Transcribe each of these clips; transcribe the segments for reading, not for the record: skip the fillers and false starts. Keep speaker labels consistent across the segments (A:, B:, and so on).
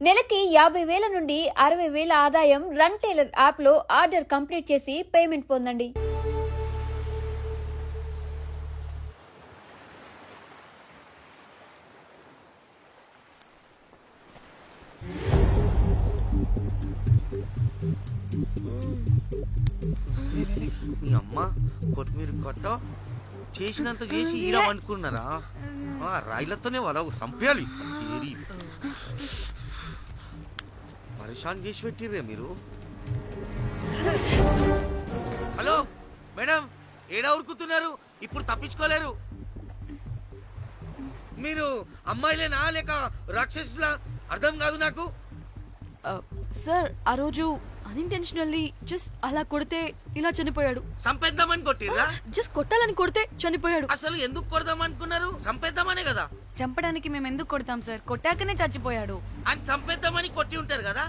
A: నెలకి 50,000 నుండి 60,000 ఆదాయం రన్ టైలర్ యాప్లో ఆర్డర్ కంప్లీట్ చేసి పేమెంట్ పొందండి.
B: మీ అమ్మ కొత్తిమీర కట్ట చేసినంత చేసి ఈడ అనుకున్నారా? రాయిలతోనే వాళ్ళ సంపేయాలి. పరేషాన్ చేసి పెట్టిర్రే మీరు. హలో మేడం, ఏడా ఉరుకుతున్నారు? ఇప్పుడు తప్పించుకోలేరు. మీరు అమ్మాయిలేనా లేక రాక్షసులా? అర్థం కాదు నాకు.
C: సార్ ఆ రోజు అన్ఇంటెన్షనల్లీ జస్ట్ అలా కొడితే ఇలా చనిపోయాడు.
B: సంపేద్దామని కొట్టిర్రా?
C: జస్ట్ కొట్టాలని కొడితే చనిపోయాడు.
B: అసలు ఎందుకు కొడదాం అనుకున్నారు? సంపేద్దామనే కదా.
D: చంపడానికి మేము ఎందుకు కొడతాం సార్? కొట్టాకనే చచ్చిపోయాడు.
B: అని సంపేద్దామని కొట్టి ఉంటారు కదా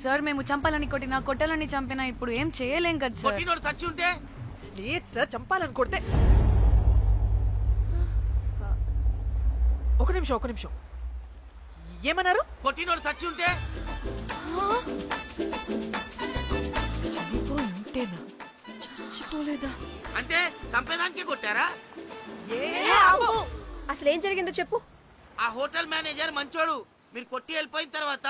D: సార్. మేము చంపాలని కొట్టినా కొట్టాలని చంపినా ఇప్పుడు ఏం చేయలేం కదా సార్.
B: కొట్టినోడు చచ్చి ఉంటే?
E: లేదు సార్, చంపాలని కొడితే. ఒక నిమిషం ఏమన్నారు?
B: కొట్టినోడు చచ్చి ఉంటే?
E: ఉంటేనా?
C: చచ్చిపోలేదా
B: అంటే చంపేదానికే కొట్టారా?
F: అసలు ఏం జరిగిందో చెప్పు.
B: ఆ హోటల్ మేనేజర్ మంచోడు. మీరు కొట్టి వెళ్ళిపోయిన తర్వాత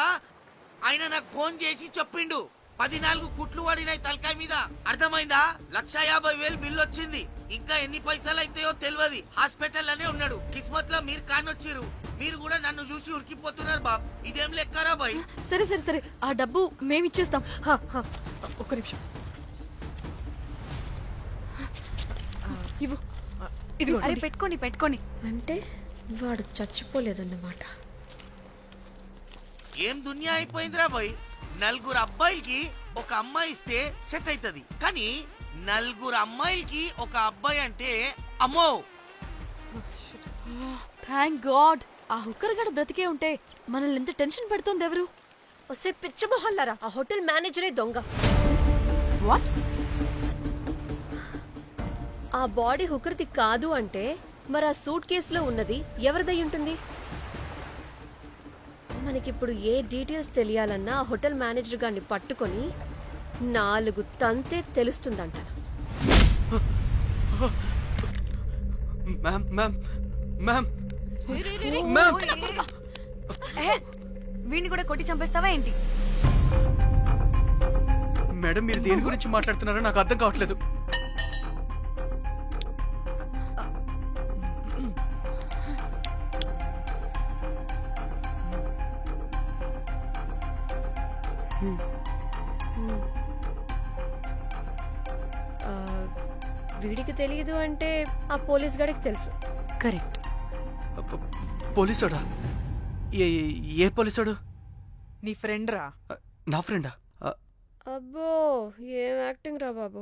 B: ఆయన నాకు ఫోన్ చేసి చెప్పిండు 14 కుట్లు పడినాయి తలకాయ మీద. అర్థమైందా? 150,000 బిల్లు వచ్చింది. ఇంకా ఎన్ని పైసలు అయితాయో తెలియదు. హాస్పిటల్ అనే ఉన్నాడు. కిస్మత్ లో మీరు కానొచ్చిరు. మీరు కూడా నన్ను చూసి ఉరికిపోతున్నారు బాబ్. ఇదేం లెక్కరా బాయ్?
C: సరే సరే సరే, ఆ డబ్బు మేమిచ్చేస్తాం.
E: ఒక్క నిమిషం.
C: ఇవ్వు.
E: ఇదిగో.
D: అరే పెట్టుకోండి.
F: అంటే వాడు చచ్చిపోలేదన్నమాట.
B: ఏం దునియా అయిపోయిందిరా బాయ్. 4 అబ్బాయిలకి ఒక అమ్మాయి ఇస్తే సెట్ అవుతుంది, కానీ 4 అమ్మాయిలకి ఒక అబ్బాయి అంటే అమ్మో.
C: థ్యాంక్ గాడ్ ఆ హుక్కర్ గడు బ్రతికే ఉంటే మనల్ని ఎంత టెన్షన్ పెడుతోంది ఎవరు?
F: వస్తే పిచ్చ మొహల్లారా, ఆ హోటల్ మేనేజరే దొంగ.
C: వాట్?
F: ఆ బాడీ హుకర్ది కాదు అంటే మరి ఆ సూట్ కేసులో ఉన్నది ఎవరిదై ఉంటుంది? మనకిప్పుడు ఏ డీటెయిల్స్ తెలియాలన్నా ఆ హోటల్ మేనేజర్ గారిని పట్టుకొని 4 తంతే తెలుస్తుందంట.
D: వీడిని కూడా కొట్టి చంపేస్తావా ఏంటి?
G: మేడం, మీరు దేని గురించి మాట్లాడుతున్నారో నాకు అర్థం కావట్లేదు.
F: వీడికి తెలియదు అంటే ఆ పోలీస్ గాడికి తెలుసు.
D: కరెక్ట్.
G: పోలీసోడా? ఏ పోలీసోడు?
E: నీ ఫ్రెండ్ రా.
G: నా ఫ్రెండా?
F: అబ్బో, ఏం యాక్టింగ్ రా బాబు.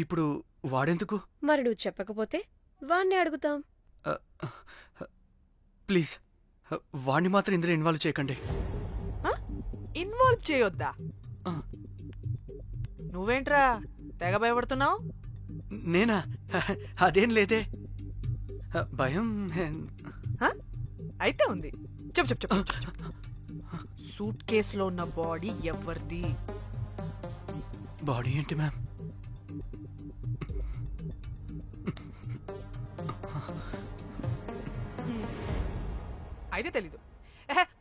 G: ఇప్పుడు వాడెందుకు?
F: మరి నువ్వు చెప్పకపోతే వాణ్ణి అడుగుతాం.
G: ప్లీజ్ వాణ్ణి మాత్రం ఇందులో ఇన్వాల్వ్ చేయకండి.
E: ఇన్వాల్వ్ చేయొద్దా? నువ్వేంట్రా తెగ భయపడుతున్నావు?
G: నేనా? అదేం లేదే, భయం
E: అయితే ఉంది. చెప్పు. సూట్ కేసులో ఉన్న బాడీ ఎవరిది?
G: బాడీ ఏంటి మ్యామ్?
E: అయితే తెలీదు.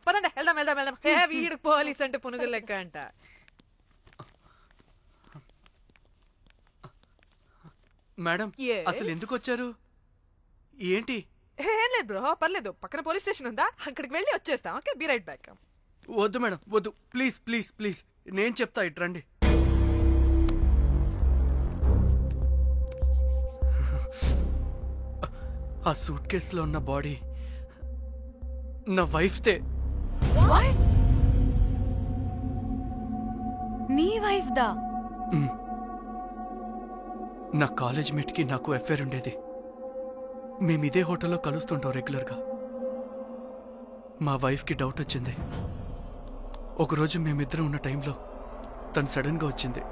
E: పదండి వెళ్దాం. వీడు పోలీస్ అంటే పునుగు లెక్క అంట.
G: మేడం, అసలు ఎందుకు వచ్చారు? ఏంటి?
E: ఏం లేదు బ్రో, పర్లేదు. పక్కన పోలీస్ స్టేషన్ ఉందా, అక్కడికి వెళ్ళి వచ్చేస్తాం. Okay, be right back.
G: వద్దు మేడం, వద్దు. ప్లీజ్ నేను చెప్తా, ఇట్రండి. ఆ సూట్ కేసులో ఉన్న బాడీ నా వైఫ్తే.
D: నీ వైఫ్ దా?
G: నా కాలేజ్ మేట్కి నాకు అఫైర్ ఉండేది. మేమిదే హోటల్లో కలుస్తుంటాం రెగ్యులర్గా. మా వైఫ్కి డౌట్ వచ్చింది. ఒకరోజు మేమిద్దరం ఉన్న టైంలో తను సడన్గా వచ్చింది.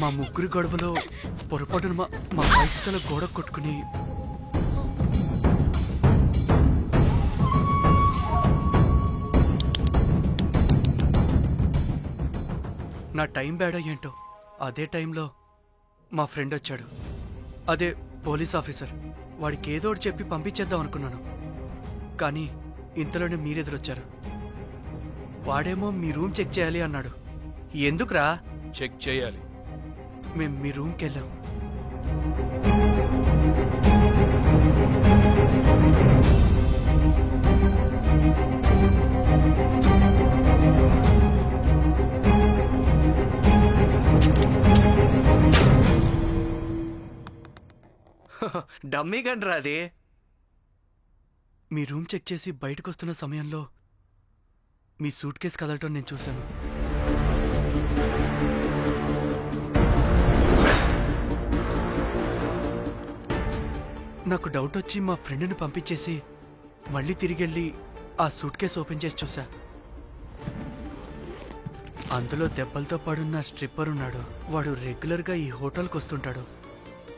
G: మా ముగ్గురి గొడవలో పొరపాటున మా వైఫ్ తల గోడ కొట్టుకుని నా టైం బ్యాడ్ ఏంటో అదే టైంలో మా ఫ్రెండ్ వచ్చాడు. అదే పోలీస్ ఆఫీసర్. వాడికి ఏదో ఒకటి చెప్పి పంపించేద్దాం అనుకున్నాను, కానీ ఇంతలోనే మీరెదురొచ్చారు. వాడేమో మీ రూమ్ చెక్ చేయాలి అన్నాడు. ఎందుకురా?
H: చెక్ చేయాలి.
G: మేము మీ రూమ్కి వెళ్ళాం. డమ్మీ గండ్రా అది. మీ రూమ్ చెక్ చేసి బయటకు వస్తున్న సమయంలో మీ సూట్ కేసు కదలటం నేను చూశాను. నాకు డౌట్ వచ్చి మా ఫ్రెండ్ని పంపించేసి మళ్ళీ తిరిగెళ్ళి ఆ సూట్ కేసు ఓపెన్ చేసి చూసా. అందులో దెబ్బలతో పడున్న స్ట్రిప్పర్ ఉన్నాడు. వాడు రెగ్యులర్గా ఈ హోటల్కి వస్తుంటాడు.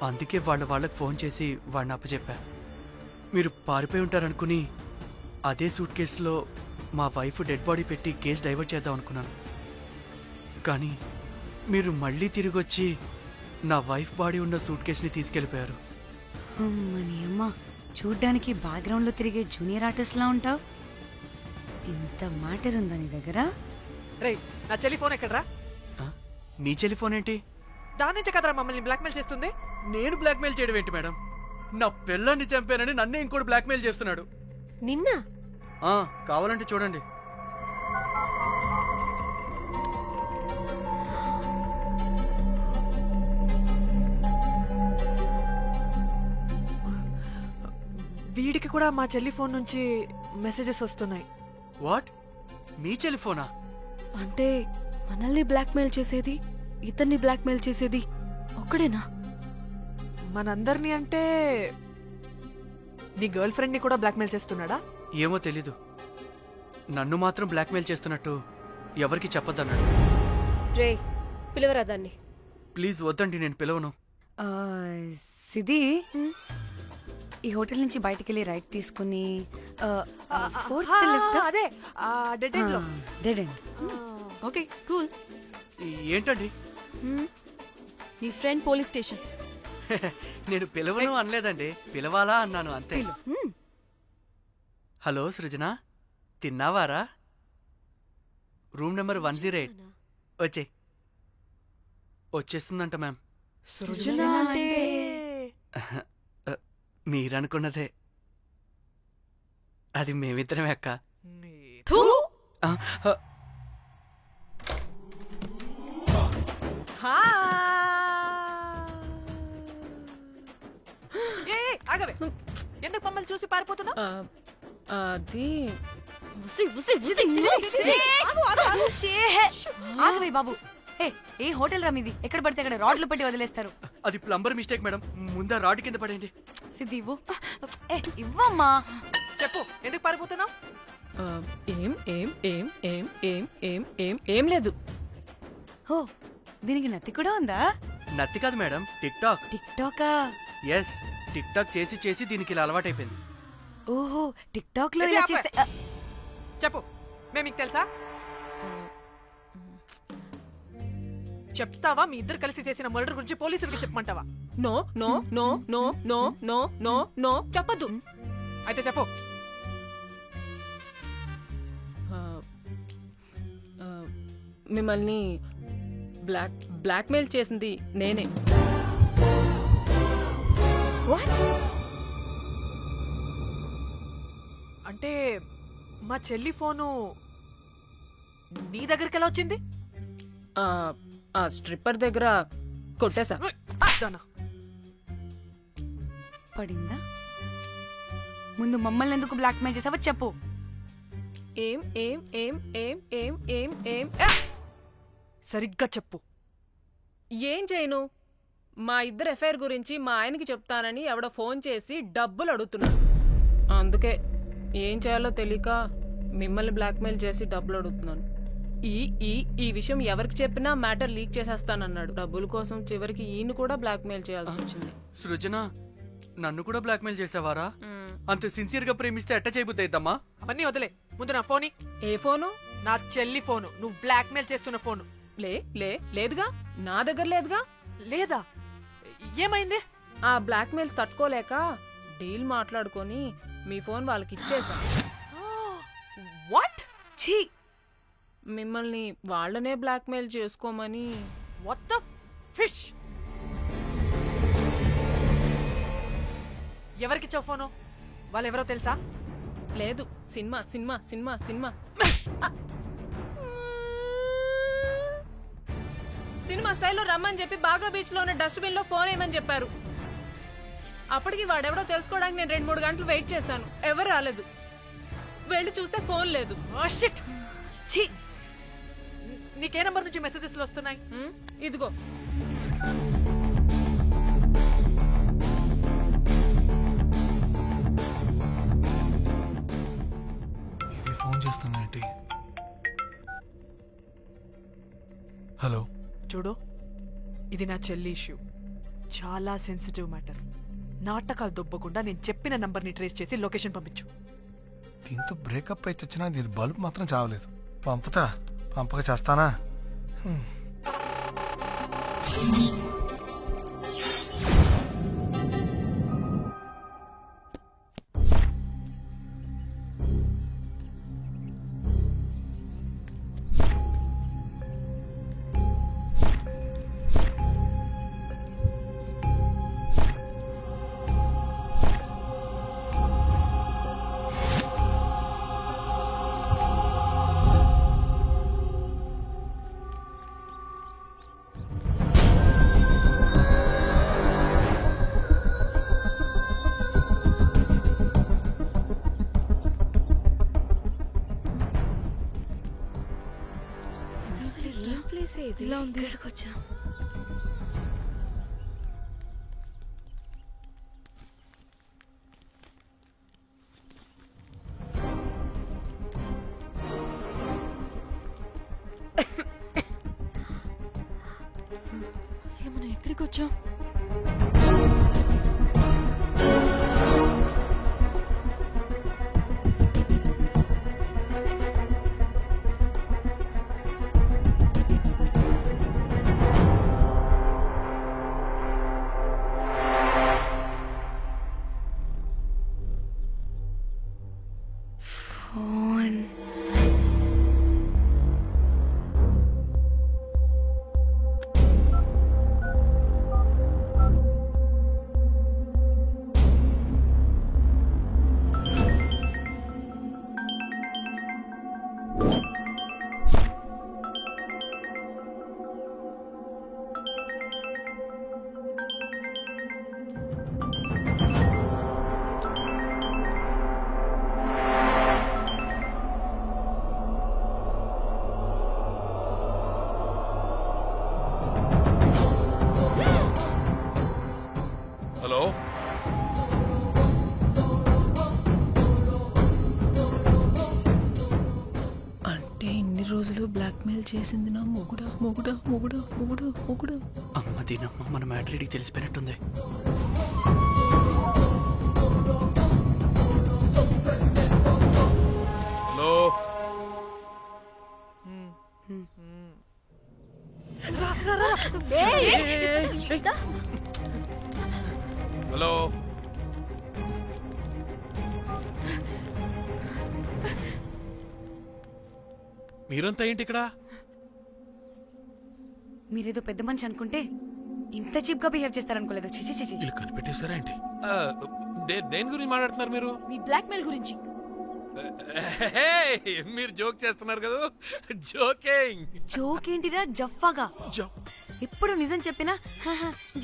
G: అందుకే వాళ్ళకి ఫోన్ చేసి వాడిని అప్పచెప్పా. మీరు పారిపోయి ఉంటారనుకుని అదే సూట్ కేసులో మా వైఫ్ డెడ్ బాడీ పెట్టి కేసు డైవర్ట్ చేద్దాం అనుకున్నాను. కానీ మీరు మళ్ళీ తిరిగి వచ్చి నా వైఫ్ బాడీ ఉన్న సూట్ కేసుని తీసుకెళ్ళిపోయారు.
D: అమ్మని అమ్మ, చూడ్డానికి బ్యాక్గ్రౌండ్ లో తిరిగే జూనియర్ ఆర్టిస్ట్ లా ఉంటావు. ఇంత మ్యాటర్ ఉందా నీ దగ్గర?
E: రేయ్, నా చెల్లి ఫోన్ ఎక్కడరా?
G: మీ టెలిఫోన్ ఏంటి?
E: దాని నుంచే కదరా మమ్మల్ని బ్లాక్మెయిల్ చేస్తుంది.
G: నేను బ్లాక్మెయిల్ చేయడం ఏంటి మేడం? నా పిల్లాన్ని చంపానని నన్నే ఇంకోటి బ్లాక్మెయిల్ చేస్తున్నాడు.
F: నిన్న
G: కావాలంటే చూడండి.
E: వీడికి కూడా మా చెల్లి ఫోన్ నుంచి మెసేజెస్ వస్తున్నాయి.
G: వాట్? మీ టెలిఫోనా?
C: అంటే మనల్ని బ్లాక్మెయిల్ చేసేది, ఇతన్ని బ్లాక్మెయిల్ చేసేది ఒక్కడేనా?
E: మనందరినీ అంటే నీ గర్ల్ ఫ్రెండ్ ని కూడా బ్లాక్మెయిల్ చేస్తున్నాడా?
G: ఏమో తెలీదు. నన్ను మాత్రం బ్లాక్మెయిల్ చేస్తున్నట్టు ఎవరికి చెప్పొద్దన్నాడు.
F: రే, పిలవరా దాన్ని.
G: ప్లీజ్ వద్దండి, నేను పిలవను.
D: సిది, ఈ హోటల్ నుంచి బయటికి వెళ్ళి రైట్ తీసుకుని
E: అదే డెడ్ ఎండ్ లో.
D: Dead end.
C: Okay, cool.
G: ఏంటండి?
C: నీ ఫ్రెండ్ పోలీస్ స్టేషన్.
G: నేను పిలవను అనలేదండి, పిలవాలా అన్నాను అంతే. హలో సృజన, తిన్నావారా? Room number 108. వచ్చేస్తుందంట మ్యామ్.
C: సృజన అంటే
G: మీరనుకున్నదే. అది మేమిద్దరమే అక్క.
C: థూ!
E: ఆగవే, ఎందుకు మమ్మల్ని చూసి పారిపోతున్నా?
C: అది
D: ఆగవే బాబు. ఏ హోటల్ రా మీది? ఎక్కడ పడితే అక్కడ రాడ్లు పెట్టి వదిలేస్తారు.
G: అది ప్లంబర్ మిస్టేక్ మేడం. ముందా రాడ్ కింద పడేయండి.
D: సిద్ధి ఇవ్వు. ఇవ్వమ్మా.
E: చెప్పు, ఎందుకు పారిపోతున్నావు?
C: ఏం ఏం ఏం ఏం ఏం ఏం ఏం ఏం లేదు.
D: హో, దీనికి నత్తి కూడా ఉందా?
G: నత్తి కాదు మేడం, టిక్ టాక్.
D: టిక్ టాకా?
G: ఎస్, టిక్ టాక్ చేసి చేసి దీనికి ఇలా అలవాటైపోయింది.
D: ఓహో, టిక్ టాక్ లో ఇలా చేస్తే.
E: చెప్పు, మేము మీకు తెలుసా? చెప్తావా? మీ ఇద్దరు కలిసి చేసిన మర్డర్ గురించి పోలీసులకి చెప్పమంటావా?
C: No no no no no no no no చెప్పద్దు.
E: అయితే చెప్పు.
C: మిమ్మల్ని బ్లాక్మెయిల్ చేసింది నేనే.
E: అంటే మా చెల్లి ఫోను నీ దగ్గరికి ఎలా వచ్చింది?
C: ఆ స్ట్రిప్పర్ దగ్గర కొట్టేశా.
D: పడిందా? ముందు మమ్మల్ని ఎందుకు బ్లాక్మెయిల్ చేసావో చెప్పు.
C: ఏం ఏం ఏం ఏం ఏం ఏం ఏం
E: సరిగ్గా చెప్పు.
C: ఏం చేయను? మా ఇద్దరు ఎఫ్ఐఆర్ గురించి మా ఆయనకి చెప్తానని ఎవడో ఫోన్ చేసి డబ్బులు అడుగుతున్నాడు. అందుకే ఏం చేయాలో తెలియక మిమ్మల్ని బ్లాక్మెయిల్ చేసి డబ్బులు అడుగుతున్నాను. ఈ విషయం ఎవరికి చెప్పినా మ్యాటర్ లీక్ చేసేస్తానన్నాడు. డబ్బుల కోసం చివరికి ఈయన కూడా బ్లాక్మెయిల్ చేయాల్సి వచ్చింది.
G: సృజన, నన్ను కూడా బ్లాక్మెయిల్ చేసావారా? అంత సిన్సియర్ గా ప్రేమిస్తే ఎట్ట చేయబుద్ది అయిద్దమ్మా?
E: అవన్నీ వదిలే, ముందు నా ఫోన్.
C: ఏ ఫోను?
E: నా చెల్లి ఫోను. నువ్వు బ్లాక్మెయిల్ చేస్తున్న ఫోను.
C: లేదుగా, నా దగ్గర లేదుగా.
E: లేదా? ఏమైంది?
C: ఆ బ్లాక్మెయిల్స్ తట్టుకోలేక డీల్ మాట్లాడుకొని మీ ఫోన్ వాళ్ళకి ఇచ్చేసా.
E: వాట్? ఛీ!
C: మిమ్మల్ని వాళ్ళనే బ్లాక్మెయిల్ చేసుకోమని.
E: What the fish? ఎవరికిచ్చావు ఫోను? వాళ్ళెవరో తెలుసా?
C: లేదు, cinema cinema cinema cinema cinema స్టైల్లో రమ్మని చెప్పి బాగా బీచ్ లో ఉన్న డస్ట్బిన్ లో ఫోన్ వేయమని చెప్పారు. అప్పటికి వాడెవడో తెలుసుకోవడానికి నేను 2-3 గంటలు వెయిట్ చేశాను. ఎవరు రాలేదు. వెళ్ళి చూస్తే ఫోన్ లేదు.
E: ఛీ! నీకే నంబర్ నుంచి మెసేజెస్ వస్తున్నాయి?
C: ఇదిగో.
H: ఇది ఫోన్ చేస్తున్నాయేంటి? హలో,
E: చూడు, ఇది నా చెల్లి ఇష్యూ. చాలా సెన్సిటివ్ మ్యాటర్. నాటకాలు దొబ్బకుండా నేను చెప్పిన నంబర్ని ట్రేస్ చేసి లొకేషన్ పంపించు.
H: దీంతో బ్రేకప్ అయి చచ్చినా దీని బల్బ్ మాత్రం చావలేదు. పంపక చేస్తానా?
F: ఇలా ఉంది. ఇక్కడికొచ్చా. అసలు మనం ఎక్కడికి వచ్చాం?
I: హలో,
C: అంటే ఇన్ని రోజులు బ్లాక్మెయిల్ చేసింది నా మొగుడా మొగుడా మొగుడా మొగుడా మొగుడా.
G: అమ్మ దీనమ్మ, మన మ్యాట్రీడికి తెలిసిపోయినట్టుంది.
I: Hello, hello. మీరంతా ఏంటి ఇక్కడ?
D: మీరేదో పెద్ద మనిషి అనుకుంటే ఇంత చీప్ గా బిహేవ్ చేస్తారనుకోలేదు. చిచి చిచి.
I: వీళ్ళు కనిపెట్టేశారా ఏంటి? దేని గురించి మాట్లాడుతున్నారు మీరు?
F: మీ బ్లాక్మెయిల్ గురించి.
I: మీరు జోక్ చేస్తున్నారు కదా? జోకింగ్.
D: జోక్ ఏంటిరా జఫ్ఫాగా? ఎప్పుడు నిజం చెప్పినా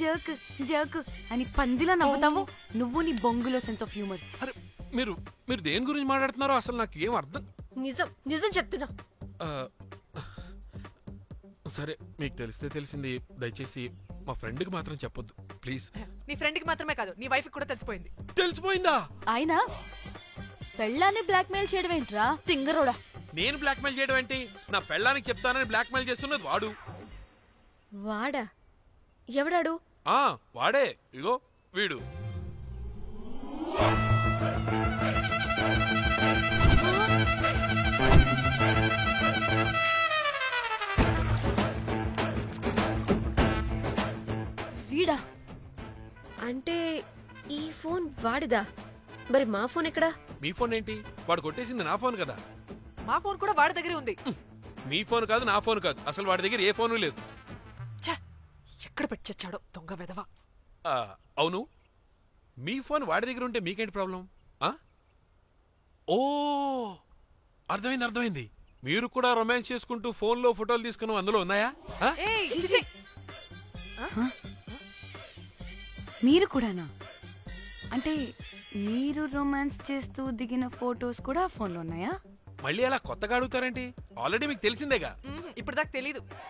D: జోక్ జోక్ అని పందిలా నవ్వుతావు. నువ్వు నీ బొంగులో సెన్స్ ఆఫ్ హ్యూమర్.
I: అరే, మీరు దేని గురించి మాట్లాడుతున్నారో అసలు నాకు ఏం అర్థం.
F: నిజం చెప్తున్నా.
I: సరే, మీకు తెలిస్తే తెలిసింది. దయచేసి మా ఫ్రెండ్ కి మాత్రం చెప్పొద్దు ప్లీజ్.
E: నీ ఫ్రెండ్ కి మాత్రమే కాదు, నీ వైఫ్ కూడా తెలిసిపోయింది.
I: తెలిసిపోయిందా?
F: ఆయన పెళ్ళాన్ని బ్లాక్మెయిల్ చేయడం ఏంట్రా తింగరోడా?
I: నేను బ్లాక్మెయిల్ చేయడం ఏంటి? నా పెళ్ళానికి చెప్తానని బ్లాక్మెయిల్ చేస్తున్నది వాడు.
F: వాడా? ఎవడాడు?
I: వాడే, ఇగో వీడు.
F: వీడా? అంటే ఈ ఫోన్ వాడిదా? మరి మా ఫోన్ ఎక్కడా?
I: మీ ఫోన్ ఏంటి? వాడు కొట్టేసింది నా ఫోన్ కదా.
E: మా ఫోన్ కూడా వాడి దగ్గరే ఉంది.
I: మీ ఫోన్ కాదు, నా ఫోన్ కాదు, అసలు వాడి దగ్గర ఏ ఫోను లేదు.
E: ఎక్కడ పెట్టొచ్చాడో దొంగ వెధవ.
I: అవును, మీ ఫోన్ వాడి దగ్గర ఉంటే మీకేంటి ప్రాబ్లం? ఓ అర్థమైంది. మీరు కూడా రొమాన్స్ చేసుకుంటూ ఫోన్లో ఫోటోలు తీసుకుని అందులో ఉన్నాయా?
D: మీరు కూడానా? అంటే మీరు రొమాన్స్ చేస్తూ దిగిన ఫోటోస్ కూడా ఫోన్లో ఉన్నాయా?
I: మళ్ళీ అలా కొత్తగా అడుగుతారేంటి? ఆల్రెడీ మీకు తెలిసిందేగా.
E: ఇప్పుడు దాకా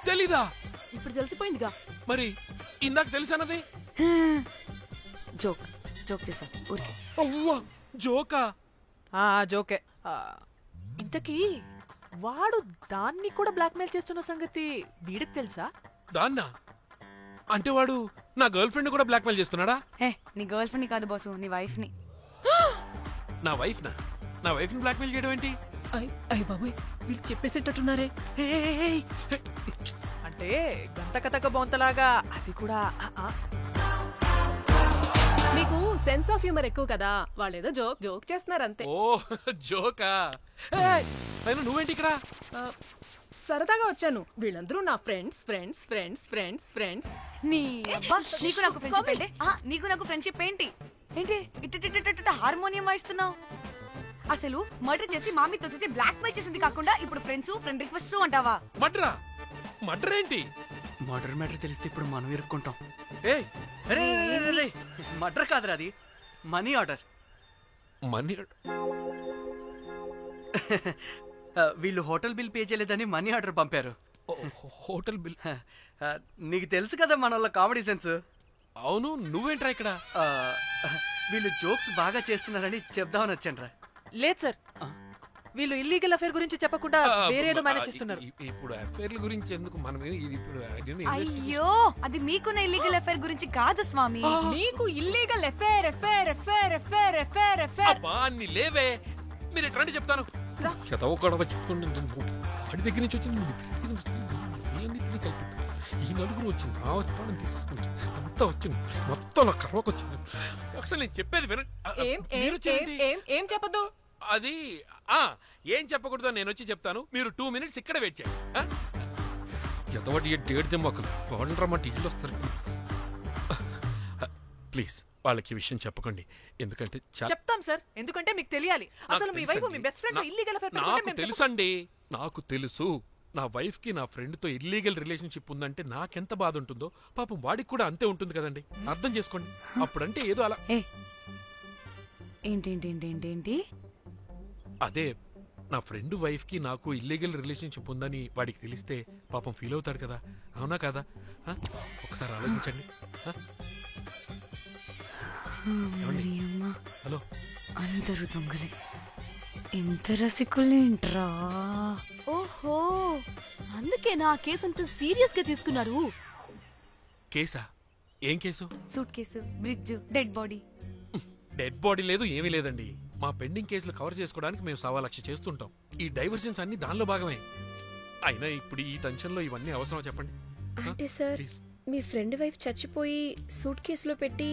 I: తెలీదా?
C: ఇప్పుడు తెలిసిపోయిందిగా.
I: మరి ఇందాక తెలుసన్నది
D: జోక్ చేశా ఊరికే.
I: అవ్వా, జోకా?
E: జోకే. ఇంతకీ వాడు దాన్ని కూడా బ్లాక్మెయిల్ చేస్తున్న సంగతి వీడికి తెలుసా?
I: దాన్నా? అంటే వాడు నా గర్ల్ ఫ్రెండ్ కూడా బ్లాక్మెయిల్ చేస్తున్నాడా?
D: నీ గర్ల్ ఫ్రెండ్ కాదు బాసు, నీ వైఫ్ ని.
I: నా వైఫ్ ని బ్లాక్మెయిల్ చేయడం ఏంటి?
C: అయ్య బాబోయ్, వీళ్ళు చెప్పేసేటట్టున్నారే.
E: అంటే గంత కథక బొంతలాగా అది కూడా.
C: మీకు సెన్స్ ఆఫ్ హ్యూమర్ ఎక్కువ కదా, వాళ్ళేదో జోక్ చేస్తున్నారు అంతే.
I: ఓ జోకా? నువ్వేంటి ఇక్కడ?
C: సరదాగా వచ్చాను. వీళ్ళందరూ నా ఫ్రెండ్స్.
D: నీకు నాకు ఫ్రెండ్షిప్ ఏంటి? నీకు నాకు ఫ్రెండ్షిప్ ఏంటి? ఇట్ట హార్మోనియం వాయిస్తున్నావు. అసలు మర్డర్ చేసి మామీ తోసేసి బ్లాక్ మెయిల్ చేసింది కాకుండా ఇప్పుడు ఫ్రెండ్ రిక్వెస్ట్ అంటావా?
I: మర్డర్ ఏంటి?
G: మర్డర్ మ్యాటర్ తెలిస్తే ఇప్పుడు మనం ఇరుక్కుంటాం. మర్డర్ కాదురా, అది మనీ ఆర్డర్. వీళ్ళు హోటల్ బిల్ పే చేయలేదని మనీ ఆర్డర్ పంపారు.
I: Hotel bill?
G: నీకు తెలుసు కదా మన వాళ్ళ కామెడీ సెన్స్.
I: అవును, నువ్వేంట్రా ఇక్కడ?
G: వీళ్ళు జోక్స్ బాగా చేస్తున్నారని చెప్దామని వచ్చాను రా.
E: లేదు సార్, వీళ్ళు ఇల్లీగల్ అఫేర్ గురించి చెప్పకుండా వేరేదో మేనేజ్ చేస్తున్నారు.
I: ఇప్పుడు అఫేర్ల గురించి ఎందుకు మనం?
D: అయ్యో, అది మీకున్న ఇల్లీగల్ అఫేర్ గురించి కాదు స్వామి.
C: మీకు ఇల్లీగల్ అఫేర్.
I: అన్ని లేవే, మీరు ఎట్లాంటి చెప్తాను. వాడి దగ్గర నుంచి వచ్చింది, ఈ నలుగురు వచ్చింది, ఆ వస్తాను తీసుకుంటా, అంతా వచ్చింది, మొత్తం నా కర్వకు వచ్చింది. అసలు నేను చెప్పేది
C: ఏం చెప్పదు.
I: అది ఏం చెప్పకూడదు, నేను వచ్చి చెప్తాను. మీరు 2 minutes ఇక్కడ వెయిట్ చేయండి. ఎంతవాటి డేట్ దిమ్మకలు వాళ్ళమాట ఇల్లు వస్తారు. ప్లీజ్ వాళ్ళకి విషయం చెప్పకండి, ఎందుకంటే
E: చెప్తాం సార్, ఎందుకంటే మీకు తెలియాలి. అసలు మీ వైఫ్ మీ బెస్ట్ ఫ్రెండ్ ఇల్లీగల్ అఫేర్.
I: నాకు తెలుసండి, నాకు తెలుసు. నా వైఫ్ కి నా ఫ్రెండ్ తో ఇల్లీగల్ రిలేషన్షిప్ ఉందంటే నాకెంత బాధ ఉంటుందో పాపం వాడికి కూడా అంతే ఉంటుంది కదండి. అర్థం చేసుకోండి. అప్పుడంటే ఏదో అలా.
D: ఏంటి?
I: అదే, నా ఫ్రెండ్ వైఫ్ కి నాకు ఇల్లీగల్ రిలేషన్షిప్ ఉందని వాడికి తెలిస్తే పాపం ఫీల్ అవుతాడు కదా, అవునా కదా? ఒకసారి ఆలోచించండి. హలో,
D: అందరూ దొంగలే, ఎంత రసికులేంట్రా.
J: ఓహో, అందుకే నా కేసు అంత సీరియస్ గా తీసుకున్నారు.
I: కేసా? ఏం case?
D: Suit case, bridge, dead body.
I: Dead body లేదు, ఏమీ లేదండి. మా పెండింగ్ కేసులు కవర్ చేసుకోవడానికి మేము 1,00,000 చేస్తుంటాం. ఈ డైవర్షన్స్ అన్ని దానిలో భాగమే. అయినా ఇప్పుడు ఈ టెన్షన్ లో ఇవన్నీ అవసరం చెప్పండి?
F: అంటే సార్, మీ ఫ్రెండ్ వైఫ్ చచ్చిపోయి సూట్ కేసులో పెట్టి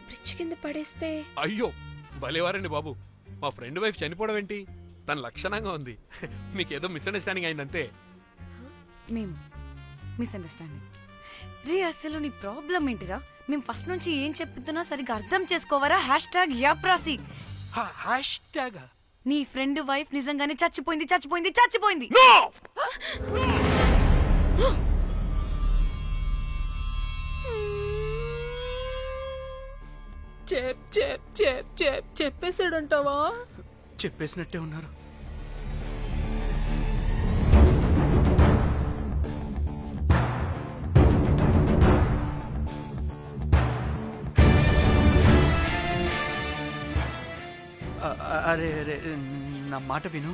F: బ్రిడ్జ్ కింద పడేస్తే?
I: అయ్యో భలేవారండి బాబు, మా ఫ్రెండ్ వైఫ్ చనిపోవడం ఏంటి? తన లక్షణంగా ఉంది. మీకేదో మిస్అండర్స్టాండింగ్ అయిందంతే.
D: మేము మిస్అండర్స్టాండింగ్ రీ? అసలు నీ ప్రాబ్లం ఏంటిరా? మేము ఫస్ట్ నుంచి ఏం చెప్తున్నా సరిగ్గా అర్థం చేసుకోవరా? #యాప్రాసి. నీ ఫ్రెండ్ వైఫ్ నిజంగానే చచ్చిపోయింది.
C: చెప్పేసాడంటావా?
G: చెప్పేసినట్టే ఉన్నారు. అరే నా మాట విను.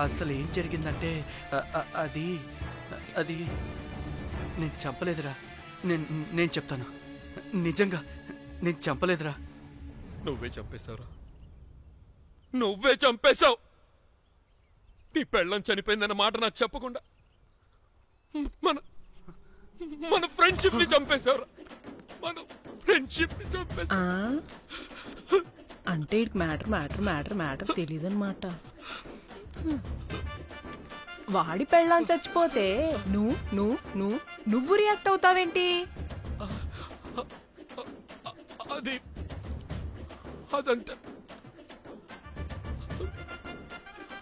G: అసలు ఏం జరిగిందంటే అది అది నేను చంపలేదురా. నేను చెప్తాను, నిజంగా నేను చంపలేదురా.
I: నువ్వే చంపేశావురా, నువ్వే చంపేశావు. నీ పెళ్ళం చనిపోయిందన్న మాట నాకు చెప్పకుండా మన మన ఫ్రెండ్షిప్ ని చంపేశావురా. మన ఫ్రెండ్షిప్ ని చంపేశావు.
C: అంటే మ్యాటర్ తెలియదన్నమాట. వాడి పెళ్ళాం చచ్చిపోతే నువ్వు రియాక్ట్ అవుతావేంటి?
I: అదంతే,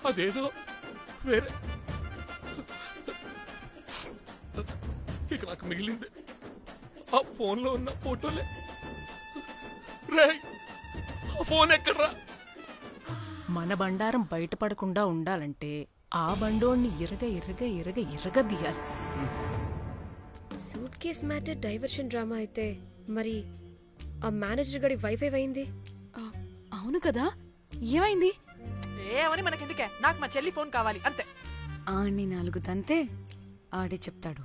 I: అదేదో వేరే. ఇక నాకు మిగిలింది ఆ ఫోన్లో ఉన్న ఫోటోలే. రే, ఆ ఫోన్ ఎక్కడ్రా?
C: మన బండారం బయటపడకుండా ఉండాలంటే ఆ బండోణ్ణి ఇరగ తీయాలి.
F: Suit case matter diversion drama అయితే మరి ఆ మేనేజర్ గడి వైఫై అయింది.
J: అవును కదా, ఏమైంది?
E: ఏమని మనకెందుకే, నాకు మా చెల్లి ఫోన్ కావాలి అంతే.
D: ఆడిని 4 తంతే ఆడే చెప్తాడు.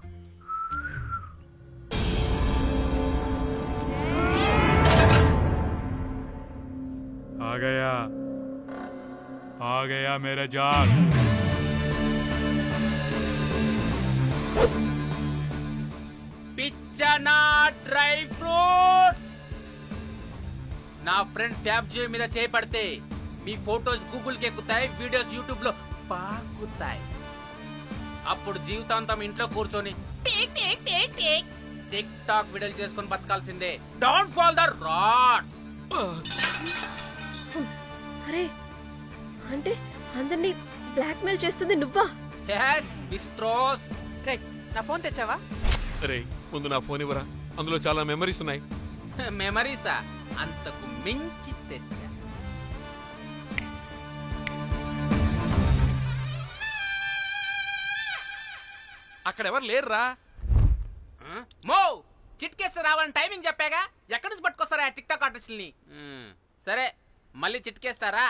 K: आ गया मेरा जान.
B: పిచ్చనా డ్రై ఫ్రూట్స్. నా ఫ్రెండ్ ఫ్యాబ్ జే మీద చేపడితే మీ ఫోటోస్ గూగుల్ కి ఎక్కుతాయి, వీడియోస్ యూట్యూబ్ లో పాకుతాయి. అప్పుడు జీవితాంతం ఇంట్లో కూర్చొని టిక్ టాక్ వీడియోలు చేసుకొని బతకాల్సిందే. Don't fall the rods.
F: అరే, అంటే అందరినీ బ్లాక్మెయిల్ చేస్తుంది నువ్వా?
B: yes బిస్ట్రోస్.
E: రే, నా ఫోన్ తెచ్చావా?
I: రే, ముందు నా ఫోన్ ఇవ్వరా, అందులో చాలా మెమరీస్ ఉన్నాయి.
B: మెమరీసా? అంతకు మించి తెచ్చా.
I: అక్కడ ఎవరు లేరురా.
B: మో చిట్కేస్తే రావాలని టైమింగ్ చెప్పాగా, ఎక్కడి నుంచి పట్టుకొస్తారా టిక్ టాక్ ఆర్టిస్టుల్ని? సరే, మళ్ళీ చిట్కేస్తారా?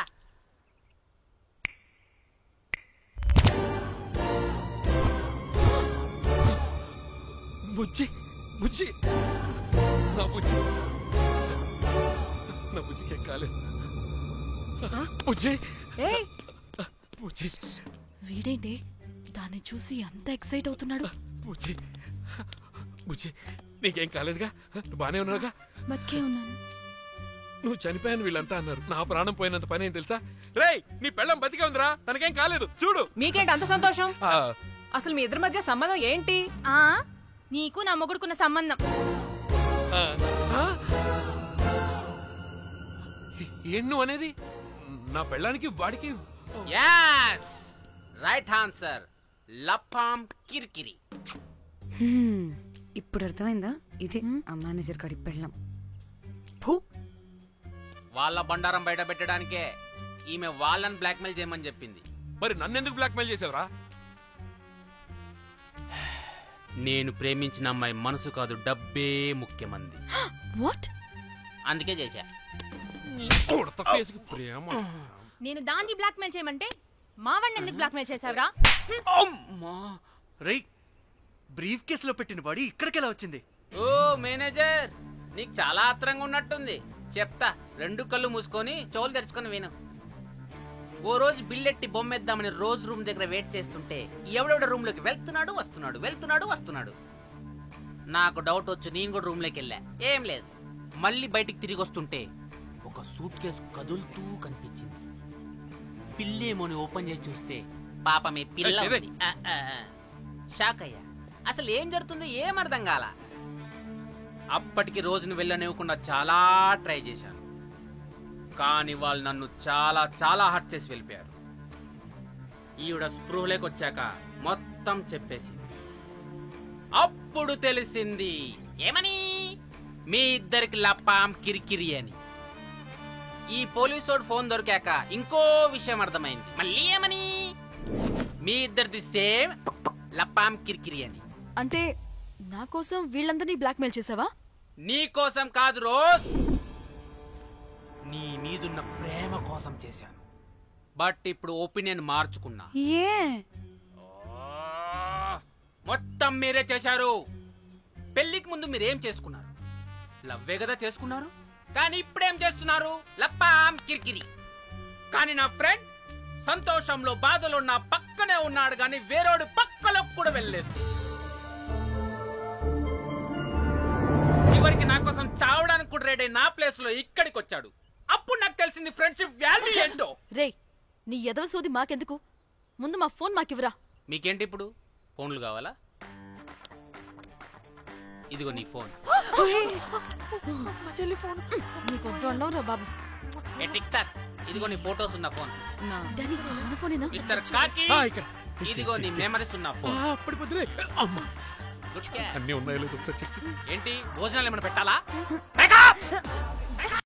I: బుజ్జి బుజ్జి, నా బుజ్జి, నా బుజ్జికి కాలేదు. బుజ్జి బుజ్జి.
J: వీడేంటి దాన్ని చూసి అంత ఎక్సైట్ అవుతున్నాడు?
I: బుజ్జి బుజ్జి, నీకేం కాలేదుగా? బానే ఉన్నావుగా?
J: బతికే ఉన్నాను.
I: నువ్వు చనిపోయాను వీళ్ళంతా అన్నారు. నా ప్రాణం పోయినంత పని ఏం తెలుసా? రేయ్, నీ పెళ్ళం బతికే ఉందిరా, తనకేం కాలేదు. చూడు.
C: మీకేంటి అంత సంతోషం? అసలు మీ ఇద్దరి మధ్య సంబంధం ఏంటి?
D: నీకు నా మొగుడుకున్న సంబంధం.
I: ఏం నువ్వు అనేది? నా పెళ్ళానికి వాడికి?
B: yes right answer. లపాం కిరికిరి.
D: ఇప్పుడు అర్థమైందా? ఇది ఆ మేనేజర్ గడి పెళ్ళం.
B: వాళ్ళ బండారం బయట పెట్టడానికే ఈమె వాళ్ళని బ్లాక్మెయిల్ చేయమని చెప్పింది.
I: మరి నన్నెందుకు బ్లాక్మెయిల్ చేసావురా?
B: నేను ప్రేమించిన అమ్మాయి మనసు కాదు, డబ్బే ముఖ్యమంది.
J: వాట్?
B: అందుకే చేశా.
D: నేను దాన్ని బ్లాక్మెయిల్ చేయమంటే మావాడిని ఎందుకు బ్లాక్మెయిల్ చేసావురా?
G: రేయ్, బ్రీఫ్ కేసులో పెట్టిన బాడీ ఇక్కడికి ఎలా వచ్చింది?
B: ఓ మేనేజర్, నీకు చాలా ఆత్రంగా ఉన్నట్టుంది. చెప్తా, 2 కళ్ళు మూసుకొని చెవులు తెరుచుకొని విను. ఓ రోజు బిల్లెట్టి బొమ్మేద్దామని రోజు రూమ్ దగ్గర వెయిట్ చేస్తుంటే ఎవడెవడ రూమ్ లోకి వెళ్తున్నాడు వస్తున్నాడు. నాకు డౌట్ వచ్చి నేను కూడా రూమ్ లోకి వెళ్ళా. ఏం లేదు. మళ్ళీ బయటికి తిరిగి వస్తుంటే ఒక సూట్ కేసు కదులుతూ కనిపించింది. పిల్లేమోని ఓపెన్ చేసి చూస్తే పాపమే పిల్ల ఉంది. షాక్ అయ్యా. అసలు ఏం జరుగుతుందో ఏం అర్థం కాల. అప్పటికి రోజును వెళ్ళనివ్వకుండా చాలా ట్రై చేశాను, కానీ వాళ్ళు నన్ను చాలా చాలా హర్ట్ చేసి వెళ్ళిపోయారు. ఈవిడ స్పృహలోకి వచ్చాక మొత్తం చెప్పేసింది. అప్పుడు తెలిసింది. ఏమని? మీ ఇద్దరికి లపాం కిరికిరి అని. ఈ పోలీసోడు ఫోన్ దొరికాక ఇంకో విషయం అర్థమైంది. మళ్ళీ ఏమని? మీ ఇద్దరిది సేమ్ లపాం కిరికిరి అని.
J: అంటే నా కోసం వీళ్ళందరినీ బ్లాక్మెయిల్ చేసావా?
B: నీ కోసం కాదు రోజ్, నీ మీదున్న ప్రేమ కోసం చేశాను.
L: బట్ ఇప్పుడు ఒపీనియన్ మార్చుకున్నా.
D: ఏ
L: మొత్తం మీరే చేశారు. పెళ్లికి ముందు మీరేం చేసుకున్నారు? లవ్వే కదా చేసుకున్నారు. కానీ ఇప్పుడేం చేస్తున్నారు? లప్పాం కిరికిరి. కానీ నా ఫ్రెండ్ సంతోషంలో బాధలో నా పక్కనే ఉన్నాడు, కానీ వేరేడు పక్కలో కూడా వెళ్ళలేదు. చివరికి నా కోసం చావడానికి కూడా రెడీ నా ప్లేస్ లో ఇక్కడికి వచ్చాడు. అప్పుడు నాకు తెలిసింది ఫ్రెండ్షిప్ వాల్యూ ఏంటో.
J: రే నీ ఎదవ సోది మాకెందుకు, ముందు మా ఫోన్ మాకివ్వరా.
L: మీకేంటి ఇప్పుడు ఫోన్లు కావాలా? ఇదిగో నీ ఫోన్.
J: నీకు వద్దన్నావురా బాబు.
L: ఏ టిక్ టాక్, ఇదిగో నీ ఫోటోస్ ఉన్న ఫోన్.
J: డాడీ మన ఫోనేనా?
L: మిస్టర్ కాకి, ఇదిగో నీ మెమరీస్ ఉన్న ఫోన్.
I: అన్నీ ఉన్నాయో లేదో ఒకసారి చెక్ చెయ్యి.
L: ఏంటి భోజనాలు ఏమైనా పెట్టాలా?